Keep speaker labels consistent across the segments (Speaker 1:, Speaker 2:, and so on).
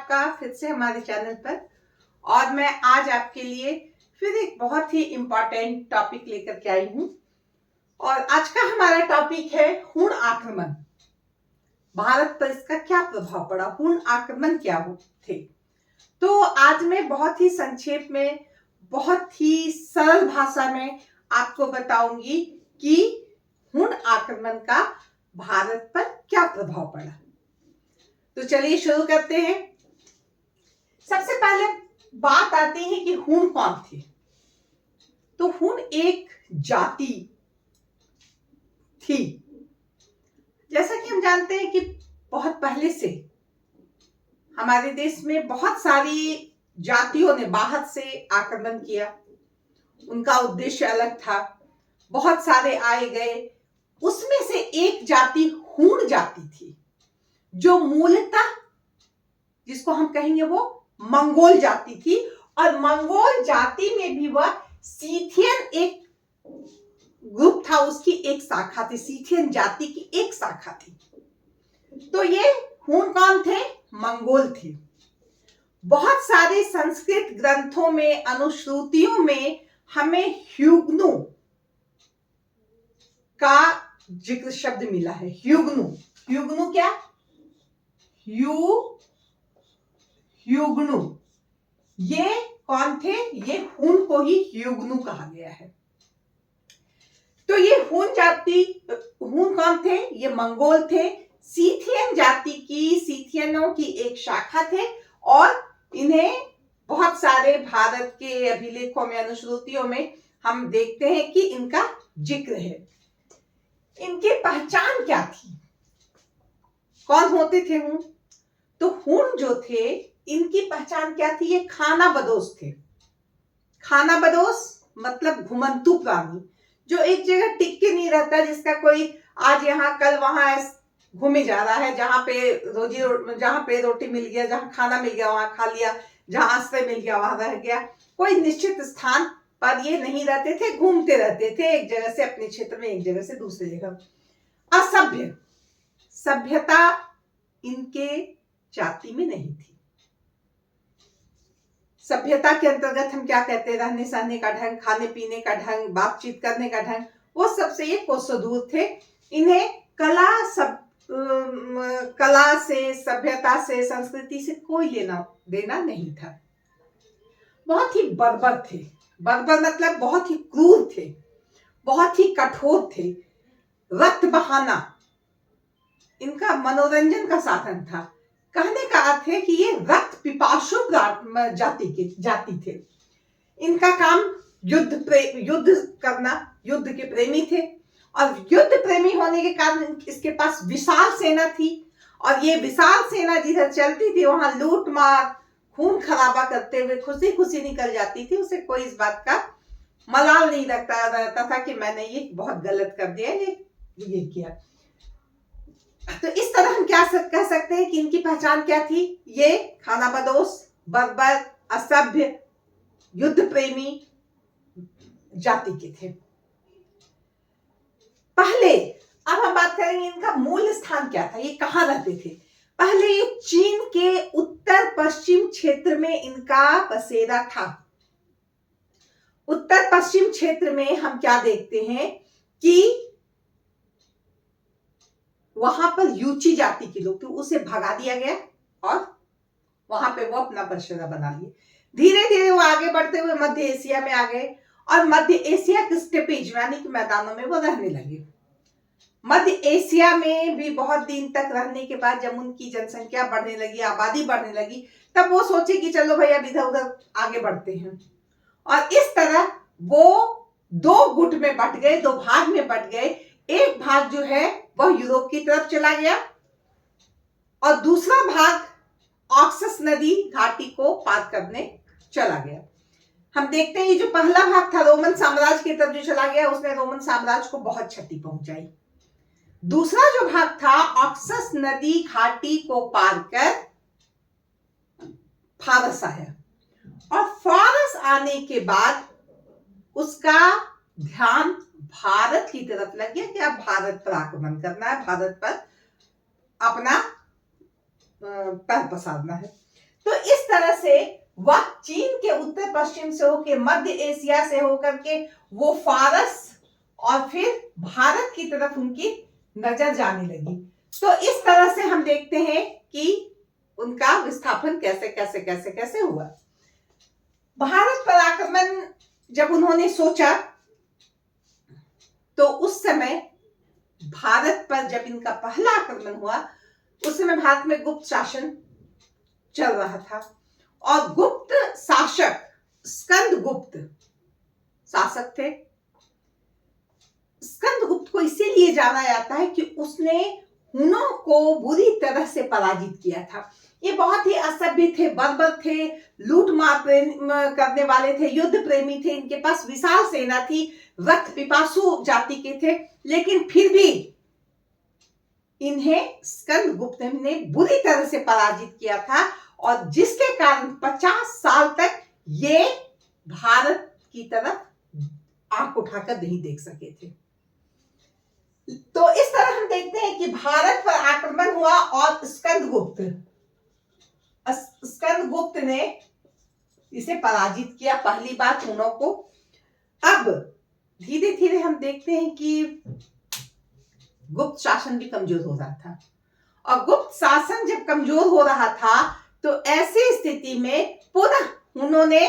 Speaker 1: आपका फिर से हमारे चैनल पर। और मैं आज आपके लिए फिर एक बहुत ही इम्पोर्टेंट टॉपिक लेकर के आई हूं। और आज का हमारा टॉपिक है हूण आक्रमण। भारत पर इसका क्या प्रभाव पड़ा, हूण आक्रमण क्या थे। तो आज मैं बहुत ही संक्षेप में, बहुत ही सरल भाषा में आपको बताऊंगी कि हूण आक्रमण का भारत पर क्या प्रभाव पड़ा। तो चलिए शुरू करते हैं। सबसे पहले बात आती है कि हूण कौन थे। तो हूण एक जाति थी। जैसा कि हम जानते हैं कि बहुत पहले से हमारे देश में बहुत सारी जातियों ने बाहर से आक्रमण किया। उनका उद्देश्य अलग था, बहुत सारे आए गए। उसमें से एक जाति हूण जाति थी, जो मूलतः जिसको हम कहेंगे वो मंगोल जाति थी। और मंगोल जाति में भी वह सीथियन एक ग्रुप था, उसकी एक शाखा थी, सीथियन जाति की एक शाखा थी। तो ये हूण कौन थे? मंगोल थे। बहुत सारे संस्कृत ग्रंथों में, अनुश्रुतियों में हमें ह्यूग्नु का जिक्र शब्द मिला है। ह्यूग्नु, ह्यूग्नु क्या? ह्यूग्नु ये कौन थे? ये हूण को ही ह्यूग्नु कहा गया है। तो ये हूण जाति, हूण कौन थे? ये मंगोल थे, सीथियन जाति की, सीथियनों की एक शाखा थे। और इन्हें बहुत सारे भारत के अभिलेखों में, अनुश्रुतियों में हम देखते हैं कि इनका जिक्र है। इनकी पहचान क्या थी? कौन होते थे हूण? तो हूण जो थे, इनकी पहचान क्या थी? ये खानाबदोश थे। खानाबदोश मतलब घुमंतु प्राणी, जो एक जगह टिक के नहीं रहता, जिसका कोई आज यहाँ कल वहां घूमे जा रहा है। जहां पे रोटी मिल गया, जहां खाना मिल गया वहां खा लिया, जहां आश्रय मिल गया वहां रह गया। कोई निश्चित स्थान पर ये नहीं रहते थे, घूमते रहते थे एक जगह से अपने क्षेत्र में, एक जगह से दूसरी जगह। असभ्य, सभ्यता इनके जाति में नहीं थी। सभ्यता के अंतर्गत हम क्या कहते हैं? रहने सहने का ढंग, खाने पीने का ढंग, बातचीत करने का ढंग, वो सबसे ये कोसों दूर थे। इन्हें कला से, सभ्यता से, संस्कृति से कोई लेना देना नहीं था। बहुत ही बर्बर थे। बर्बर मतलब बहुत ही क्रूर थे, बहुत ही कठोर थे। रक्त बहाना इनका मनोरंजन का साधन था। कहने का अर्थ है कि ये रक्त पिपासु जाति थे। इनका काम युद्ध करना, युद्ध के प्रेमी थे। और युद्ध प्रेमी होने के कारण इसके पास विशाल सेना थी। और ये विशाल सेना जिधर चलती थी वहां लूट मार, खून खराबा करते हुए खुशी खुशी निकल जाती थी। उसे कोई इस बात का मलाल नहीं रहता था कि मैंने ये बहुत गलत कर दिया, ये किया। तो इस तरह हम क्या कह सकते हैं कि इनकी पहचान क्या थी? ये खानाबदोश, बर्बर, असभ्य, युद्ध प्रेमी जाति के थे। पहले, अब हम बात करेंगे इनका मूल स्थान क्या था, ये कहां रहते थे। पहले ये चीन के उत्तर पश्चिम क्षेत्र में इनका बसेरा था। उत्तर पश्चिम क्षेत्र में हम क्या देखते हैं कि वहां पर यूची जाति के लोग थे, उसे भगा दिया गया और वहां पे वो अपना बसेरा बना लिए। धीरे धीरे वो आगे बढ़ते हुए मध्य एशिया में आ गए और मध्य एशिया के स्टेपेज यानी कि मैदानों में वो रहने लगे। मध्य एशिया में भी बहुत दिन तक रहने के बाद जब उनकी जनसंख्या बढ़ने लगी, आबादी बढ़ने लगी, तब वो सोचे कि चलो भाई अब इधर उधर आगे बढ़ते हैं। और इस तरह वो दो गुट में बट गए, दो भाग में बट गए। एक भाग जो है वह यूरोप की तरफ चला गया और दूसरा भाग ऑक्सस नदी घाटी को पार करने चला गया। हम देखते हैं ये जो पहला भाग था रोमन साम्राज्य की तरफ जो चला गया, उसने रोमन साम्राज्य को बहुत क्षति पहुंचाई। दूसरा जो भाग था ऑक्सस नदी घाटी को पार कर फारस आया। और फारस आने के बाद उसका ध्यान भारत की तरफ लग गया कि अब भारत पर आक्रमण करना है, भारत पर अपना पैर पसारना है। तो इस तरह से वह चीन के उत्तर पश्चिम से होकर मध्य एशिया से होकर के वो फारस और फिर भारत की तरफ उनकी नजर जाने लगी। तो इस तरह से हम देखते हैं कि उनका विस्थापन कैसे कैसे कैसे कैसे हुआ। भारत पर आक्रमण जब उन्होंने सोचा तो उस समय भारत पर जब इनका पहला आक्रमण हुआ उस समय भारत में गुप्त शासन चल रहा था और गुप्त शासक स्कंदगुप्त शासक थे। स्कंदगुप्त को इसीलिए जाना जाता है कि उसने हुनों को बुरी तरह से पराजित किया था। ये बहुत ही असभ्य थे, बर्बर थे, लूट मार करने वाले थे, युद्ध प्रेमी थे, इनके पास विशाल सेना थी, रक्त पिपासु जाति के थे, लेकिन फिर भी इन्हें स्कंदगुप्त ने बुरी तरह से पराजित किया था और जिसके कारण 50 साल तक ये भारत की तरफ आंख उठाकर नहीं देख सके थे। तो इस तरह हम देखते हैं कि भारत पर आक्रमण हुआ और स्कंदगुप्त ने इसे पराजित किया पहली बार हुनों को। अब धीरे धीरे हम देखते हैं कि गुप्त शासन भी कमजोर हो रहा था और गुप्त शासन जब कमजोर हो रहा था तो ऐसी स्थिति में पुनः उन्होंने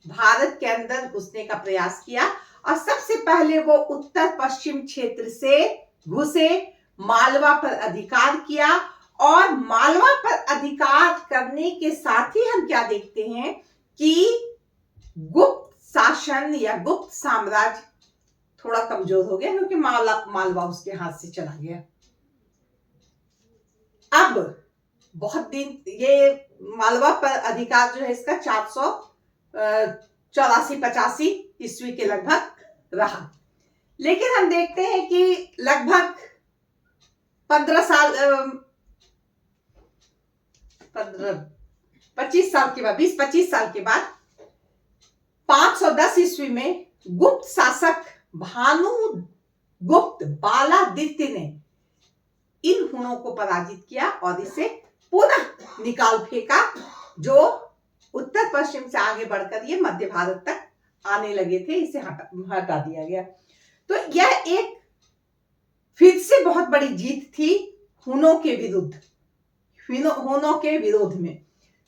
Speaker 1: भारत के अंदर घुसने का प्रयास किया और सबसे पहले वो उत्तर पश्चिम क्षेत्र से घुसे, मालवा पर अधिकार किया और मालवा पर अधिकार करने के साथ ही हम क्या देखते हैं कि गुप्त शासन या गुप्त साम्राज्य थोड़ा कमजोर हो गया क्योंकि मालवा उसके हाथ से चला गया। अब बहुत दिन ये मालवा पर अधिकार जो है इसका 484-85 ईस्वी के लगभग रहा, लेकिन हम देखते हैं कि लगभग 25 साल के बाद 20-25 साल के बाद 510 ईस्वी में गुप्त शासक भानुगुप्त बालादित्य ने इन हुनों को पराजित किया और इसे पुनः निकाल फेंका, जो उत्तर पश्चिम से आगे बढ़कर ये मध्य भारत तक आने लगे थे, इसे हटा दिया गया। तो यह एक फिर से बहुत बड़ी जीत थी हुनों के विरोध में।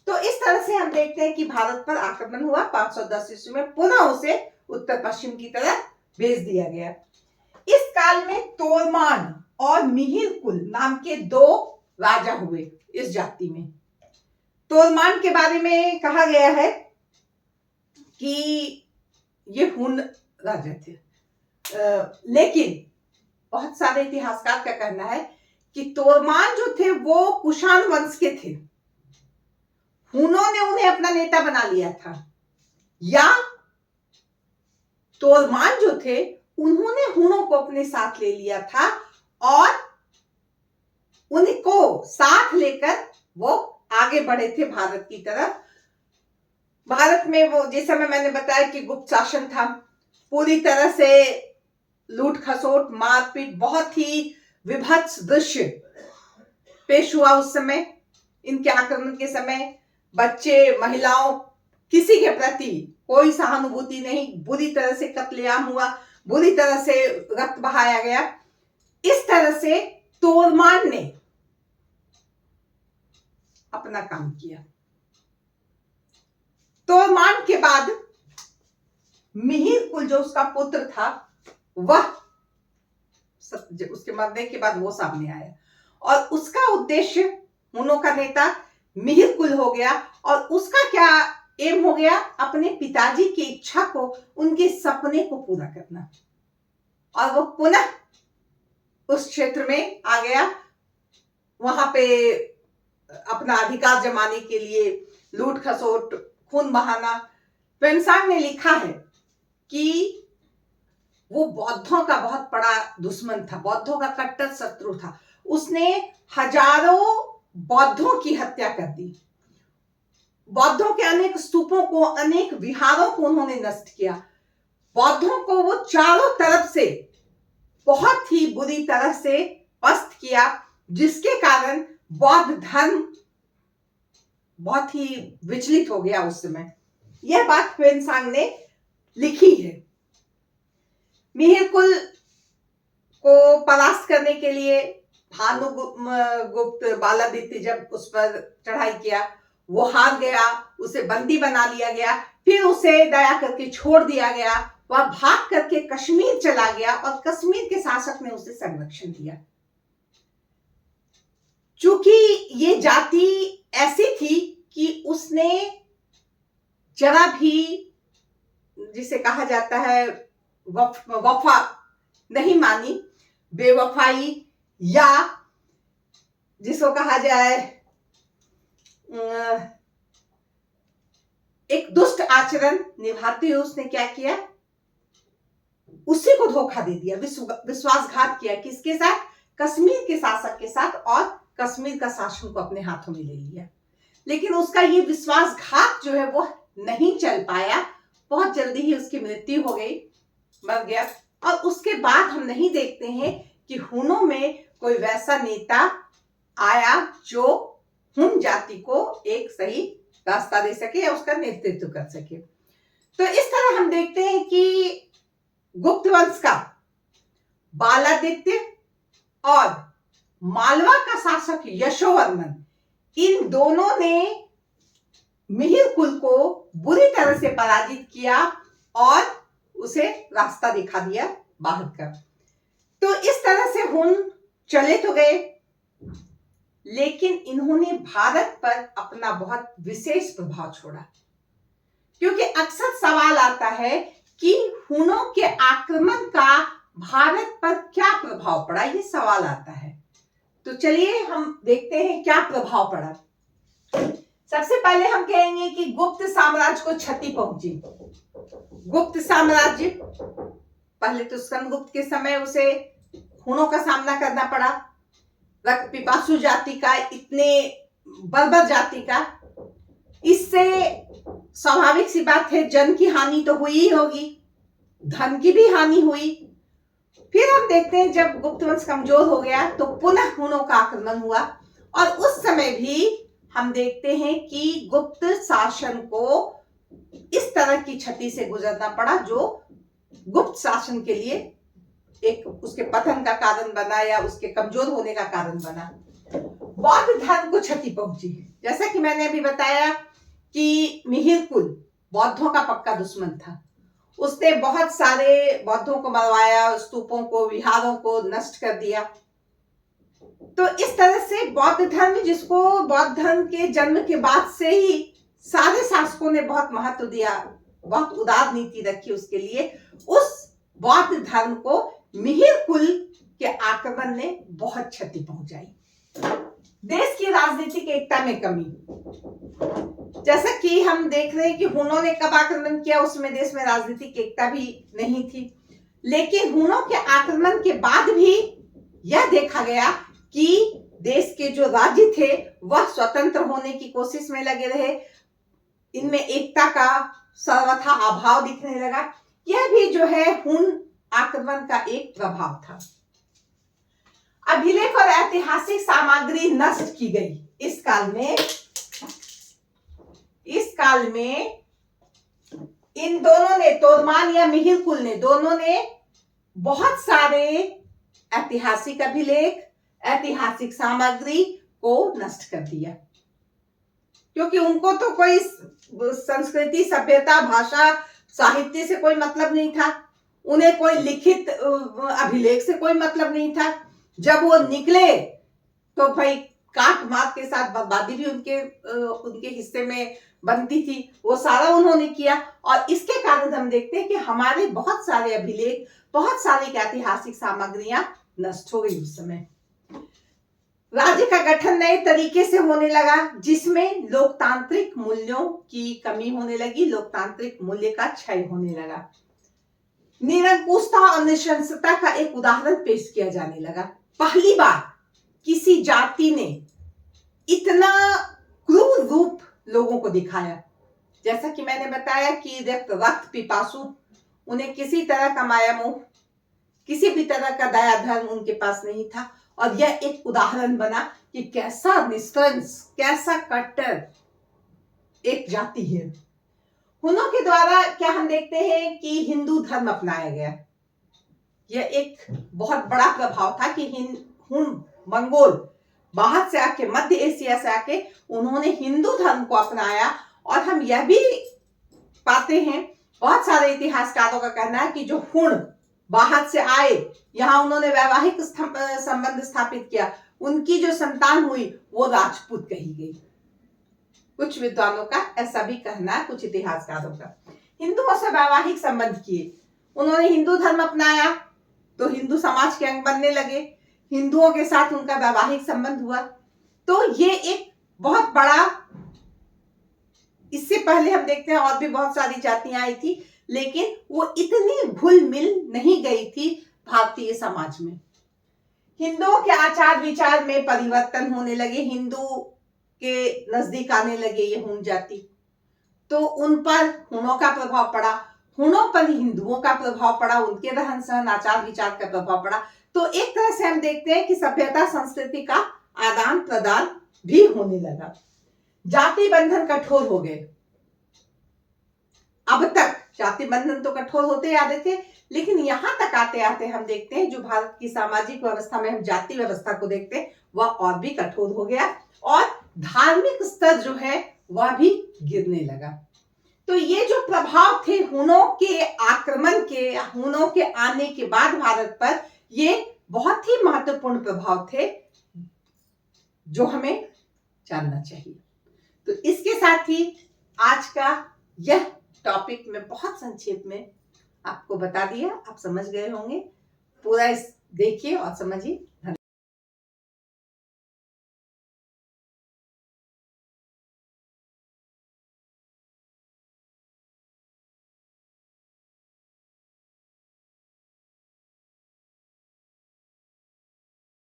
Speaker 1: तो इस तरह से हम देखते हैं कि भारत पर आक्रमण हुआ 510 ईस्वी में, पुनः उसे उत्तर पश्चिम की तरफ भेज दिया गया। इस काल में तोरमान और मिहिरकुल नाम के 2 राजा हुए इस जाति में। तोरमान के बारे में कहा गया है कि ये हुन राजा थे, लेकिन बहुत सारे इतिहासकार का कहना है कि तोरमान जो थे वो कुषाण वंश के थे, हुनों ने उन्हें अपना नेता बना लिया था, या तोरमान जो थे उन्होंने हुनों को अपने साथ ले लिया था और उनको साथ लेकर वो आगे बढ़े थे भारत की तरफ। भारत में वो जिस समय मैंने बताया कि गुप्त शासन था, पूरी तरह से लूट खसोट मारपीट, बहुत ही विभत्स दृश्य पेश हुआ उस समय। इनके आक्रमण के समय बच्चे, महिलाओं, किसी के प्रति कोई सहानुभूति नहीं, बुरी तरह से कत्लेआम हुआ, बुरी तरह से रक्त बहाया गया। इस तरह से तोरमान ने अपना काम किया। तोरमान के बाद मिहिरकुल जो उसका पुत्र था, वह उसके मरने के बाद वो सामने आया और उसका उद्देश्य हुनों का नेता मिहिरकुल हो गया और उसका क्या एम हो गया, अपने पिताजी की इच्छा को, उनके सपने को पूरा करना, और वो पुनः उस क्षेत्र में आ गया, वहां पे अपना अधिकार जमाने के लिए लूट खसोट, खून बहाना। पेंसांग ने लिखा है कि वो बौद्धों का बहुत बड़ा दुश्मन था, बौद्धों का कट्टर शत्रु था। उसने हजारों बौद्धों की हत्या कर दी, बौद्धों के अनेक स्तूपों को, अनेक विहारों को उन्होंने नष्ट किया, बौद्धों को वो चारों तरफ से बहुत ही बुरी तरह से पस्त किया, जिसके कारण बौद्ध धर्म बहुत ही विचलित हो गया उस समय। यह बात ह्वेनसांग ने लिखी है। मिहिर-कुल को परास्त करने के लिए भानुगुप्त बालादित्य जब उस पर चढ़ाई किया, वो हार गया, उसे बंदी बना लिया गया, फिर उसे दया करके छोड़ दिया गया। वह भाग करके कश्मीर चला गया और कश्मीर के शासक ने उसे संरक्षण दिया। चूंकि ये जाति ऐसी थी कि उसने जरा भी, जिसे कहा जाता है वफा नहीं मानी, बेवफाई, या जिसको कहा जाए एक दुष्ट आचरण निभाते हुए उसने क्या किया, उसी को धोखा दे दिया, विश्वासघात किया। किसके साथ? कश्मीर के शासक के साथ, और कश्मीर का शासन को अपने हाथों में ले लिया। लेकिन उसका ये विश्वासघात जो है वो नहीं चल पाया, बहुत जल्दी ही उसकी मृत्यु हो गई, मर गया। और उसके बाद हम नहीं देखते हैं कि हुनों में कोई वैसा नेता आया जो हुन जाति को एक सही रास्ता दे सके या उसका नेतृत्व कर सके। तो इस तरह हम देखते हैं कि गुप्त वंश का बालादित्य और मालवा का शासक यशोवर्मन, इन दोनों ने मिहिर-कुल को बुरी तरह से पराजित किया और उसे रास्ता दिखा दिया बाहर का। तो इस तरह से हुन चले तो गए, लेकिन इन्होंने भारत पर अपना बहुत विशेष प्रभाव छोड़ा। क्योंकि अक्सर सवाल आता है कि हुनों के आक्रमण का भारत पर क्या प्रभाव पड़ा, ये सवाल आता है। तो चलिए हम देखते हैं क्या प्रभाव पड़ा। सबसे पहले हम कहेंगे कि गुप्त साम्राज्य को क्षति पहुंची। गुप्त साम्राज्य, पहले तो स्कंदगुप्त के समय उसे हुनों का सामना करना पड़ा, रक्त पिपासु जाति का, इतने बर्बर जाति का। इससे स्वाभाविक सी बात है, जन की हानि तो हुई ही होगी, धन की भी हानि हुई। फिर हम देखते हैं जब गुप्त वंश कमजोर हो गया तो पुनः हुनों का आक्रमण हुआ, और उस समय भी हम देखते हैं कि गुप्त शासन को इस तरह की क्षति से गुजरना पड़ा जो गुप्त शासन के लिए एक उसके पतन का कारण बना या उसके कमजोर होने का कारण बना। बौद्ध धर्म को क्षति पहुंची। जैसा कि मैंने अभी बताया कि मिहिर-कुल बौद्धों का पक्का दुश्मन था। उसने बहुत सारे बौद्धों को मरवाया, स्तूपों को, विहारों को नष्ट कर दिया। तो इस तरह से बौद्ध धर्म, जिसको बौद्ध धर्म के जन्म के बाद से ही सारे शासकों ने बहुत महत्व दिया, बहुत उदार नीति रखी उसके लिए, उस बौद्ध धर्म को मिहिर-कुल के आक्रमण ने बहुत क्षति पहुंचाई। देश की राजनीतिक एकता में कमी, जैसा कि हम देख रहे हैं कि हुनों ने कब आक्रमण किया, उसमें देश में राजनीतिक एकता भी नहीं थी। लेकिन हुनों के आक्रमण के बाद भी यह देखा गया कि देश के जो राज्य थे वह स्वतंत्र होने की कोशिश में लगे रहे, इनमें एकता का सर्वथा अभाव दिखने लगा। यह भी जो है हुन आक्रमण का एक प्रभाव था। अभिलेख और ऐतिहासिक सामग्री नष्ट की गई। इस काल में इन दोनों ने, तोरमान या मिहिर-कुल ने, दोनों ने बहुत सारे ऐतिहासिक अभिलेख, ऐतिहासिक सामग्री को नष्ट कर दिया। क्योंकि उनको तो कोई संस्कृति, सभ्यता, भाषा, साहित्य से कोई मतलब नहीं था, उन्हें कोई लिखित अभिलेख से कोई मतलब नहीं था। जब वो निकले तो भाई काट मार के साथ बर्बादी भी उनके हिस्से में बनती थी, वो सारा उन्होंने किया। और इसके कारण हम देखते हैं कि हमारे बहुत सारे अभिलेख, बहुत सारी ऐतिहासिक सामग्रियां नष्ट हो गई उस समय। राज्य का गठन नए तरीके से होने लगा, जिसमें लोकतांत्रिक मूल्यों की कमी होने लगी, लोकतांत्रिक मूल्य का क्षय होने लगा। निरंकुशता और नृशंसता का एक उदाहरण पेश किया जाने लगा। पहली बार किसी जाति ने इतना क्रूर रूप लोगों को दिखाया। जैसा कि मैंने बताया कि रक्त पिपासु, उन्हें किसी तरह का माया मोह, किसी भी तरह का दया धर्म उनके पास नहीं था। और यह एक उदाहरण बना कि कैसा निस्तंस, कैसा कट्टर एक जाति है। हुनों के द्वारा क्या हम देखते हैं कि हिंदू धर्म अपनाया गया। यह एक बहुत बड़ा प्रभाव था कि हुन मंगोल बाहर से आके, मध्य एशिया से आके उन्होंने हिंदू धर्म को अपनाया। और हम यह भी पाते हैं, बहुत सारे इतिहासकारों का कहना है कि जो हुन बाहर से आए, यहां उन्होंने वैवाहिक संबंध स्थापित किया, उनकी जो संतान हुई वो राजपूत कही गई। कुछ विद्वानों का ऐसा भी कहना है, कुछ इतिहासकारों का। हिंदुओं से वैवाहिक संबंध किए, उन्होंने हिंदू धर्म अपनाया तो हिंदू समाज के अंग बनने लगे, हिंदुओं के साथ उनका वैवाहिक संबंध हुआ। तो ये एक बहुत बड़ा, इससे पहले हम देखते हैं और भी बहुत सारी जातियां आई थी, लेकिन वो इतनी घुल मिल नहीं गई थी भारतीय समाज में। हिंदुओं के आचार विचार में परिवर्तन होने लगे, हिंदू के नजदीक आने लगे ये हुन जाति, तो उन पर हुनों का प्रभाव पड़ा, हुनों पर हिंदुओं का प्रभाव पड़ा, उनके रहन सहन आचार विचार का प्रभाव पड़ा। तो एक तरह से हम देखते हैं कि सभ्यता संस्कृति का आदान प्रदान भी होने लगा। जाति बंधन कठोर हो गए। अब तक जाति बंधन तो कठोर होते आ रहे थे, लेकिन यहां तक आते आते हम देखते हैं जो भारत की सामाजिक व्यवस्था में हम जाति व्यवस्था को देखते हैं वह और भी कठोर हो गया और धार्मिक स्तर जो है वह भी गिरने लगा। तो ये जो प्रभाव थे हुनों के आक्रमण के, हुनों के आने के बाद भारत पर, ये बहुत ही महत्वपूर्ण प्रभाव थे जो हमें जानना चाहिए। तो इसके साथ ही आज का यह टॉपिक में बहुत संक्षेप में आपको बता दिया, आप समझ गए होंगे। पूरा इस देखिए और समझिए।